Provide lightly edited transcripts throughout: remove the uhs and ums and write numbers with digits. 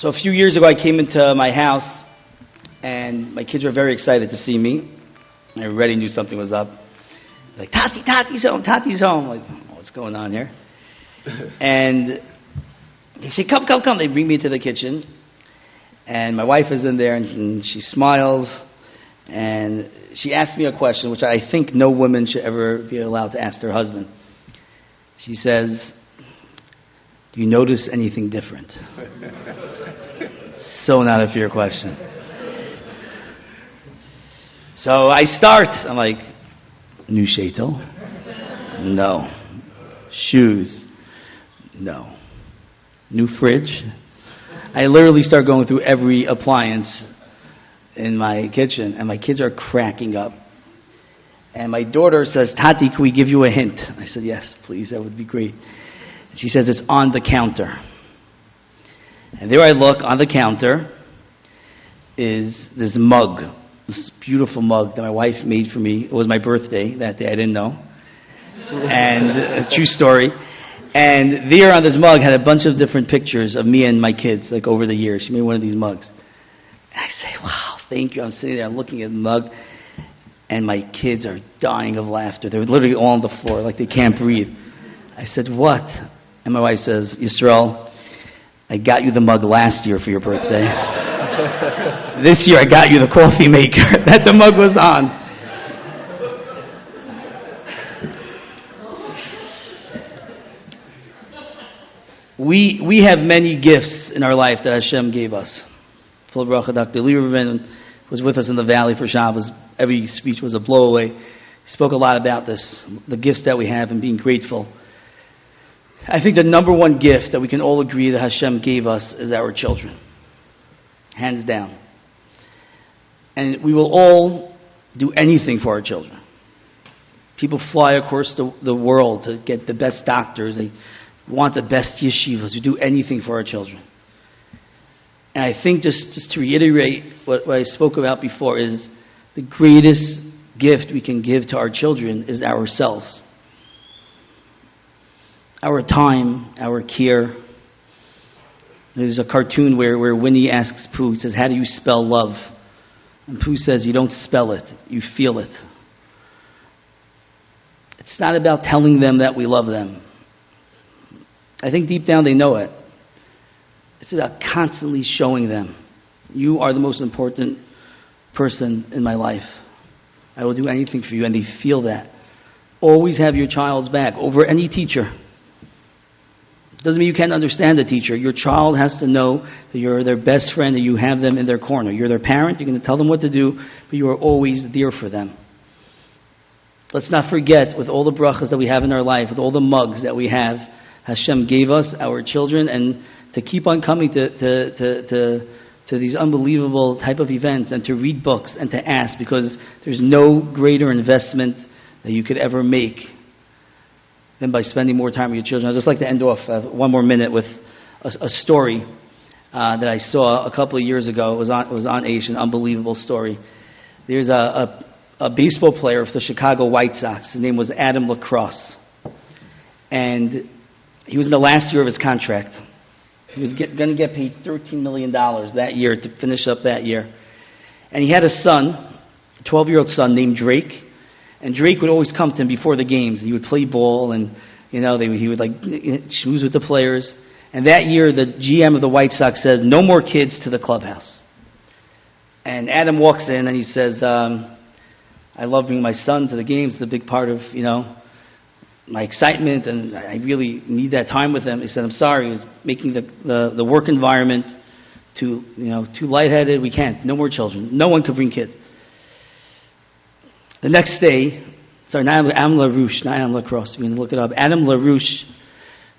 So a few years ago, I came into my house, and my kids were very excited to see me. I already knew something was up. Like, Tati's home, Tati's home. I'm like, what's going on here? And they say, come. They bring me to the kitchen, and my wife is in there, and she smiles, and she asked me a question, which I think no woman should ever be allowed to ask their husband. She says, do you notice anything different? So not a fair question. So I start. I'm like, new shaitel? No. Shoes? No. New fridge? I literally start going through every appliance in my kitchen, and my kids are cracking up. And my daughter says, Tati, can we give you a hint? I said, yes, please, that would be great. She says, it's on the counter. And there I look, on the counter is this mug, this beautiful mug that my wife made for me. It was my birthday that day, I didn't know. And a true story. And there on this mug had a bunch of different pictures of me and my kids, like over the years. She made one of these mugs. And I say, wow, thank you. I'm sitting there looking at the mug, and my kids are dying of laughter. They're literally all on the floor, like they can't breathe. I said, what? And my wife says, Yisroel, I got you the mug last year for your birthday. This year I got you the coffee maker that the mug was on. We have many gifts in our life that Hashem gave us. Full bracha, Dr. Rabbi was with us in the valley for Shabbos. Every speech was a blowaway. He spoke a lot about this, the gifts that we have and being grateful. I think the number one gift that we can all agree that Hashem gave us is our children. Hands down. And we will all do anything for our children. People fly across the world to get the best doctors. They want the best yeshivas. We do anything for our children. And I think just to reiterate what I spoke about before is the greatest gift we can give to our children is ourselves. Our time, our care. There's a cartoon where Winnie asks Pooh, says, how do you spell love? And Pooh says, you don't spell it, you feel it. It's not about telling them that we love them. I think deep down they know it. It's about constantly showing them, you are the most important person in my life. I will do anything for you, and they feel that. Always have your child's back over any teacher. Doesn't mean you can't understand the teacher. Your child has to know that you're their best friend, that you have them in their corner. You're their parent, you're going to tell them what to do, but you are always there for them. Let's not forget, with all the brachas that we have in our life, with all the mugs that we have, Hashem gave us, our children, and to keep on coming to these unbelievable type of events, and to read books, and to ask, because there's no greater investment that you could ever make than by spending more time with your children. I'd just like to end off one more minute with a story that I saw a couple of years ago. It was on Aish, an unbelievable story. There's a baseball player for the Chicago White Sox. His name was Adam Lacrosse. And he was in the last year of his contract. He was going to get paid $13 million that year to finish up that year. And he had a son, a 12-year-old son named Drake. And Drake would always come to him before the games. He would play ball, and he would like schmooze with the players. And that year, the GM of the White Sox says, "No more kids to the clubhouse." And Adam walks in and he says, "I love bringing my son to the games. It's a big part of my excitement, and I really need that time with him." He said, "I'm sorry, he was making the work environment too lightheaded. We can't. No more children. No one could bring kids." The next day, Adam LaRouche, not Adam Lacrosse, you can look it up. Adam LaRouche,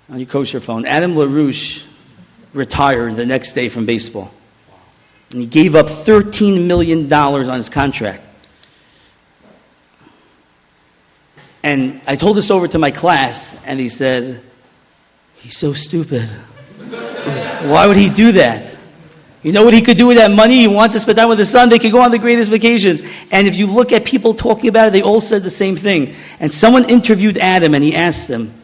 on your kosher phone, Adam LaRouche retired the next day from baseball. And he gave up $13 million on his contract. And I told this over to my class, and he said, "He's so stupid. Why would he do that? You know what he could do with that money? He wants to spend time with his son. They could go on the greatest vacations." And if you look at people talking about it, they all said the same thing. And someone interviewed Adam, and he asked him,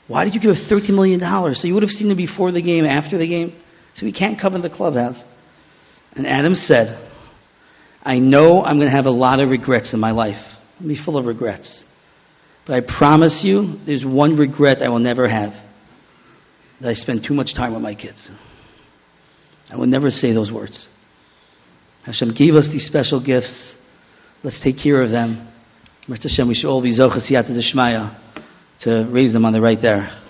"Why did you give him $13 million? So you would have seen him before the game, after the game?" So we can't come in the clubhouse. And Adam said, I know I'm going to have a lot of regrets in my life. I'll be full of regrets. But I promise you, there's one regret I will never have. That I spend too much time with my kids. I will never say those words. Hashem gave us these special gifts. Let's take care of them. Hashem, we should all be zochas siyata d'shmaya to raise them on the right there.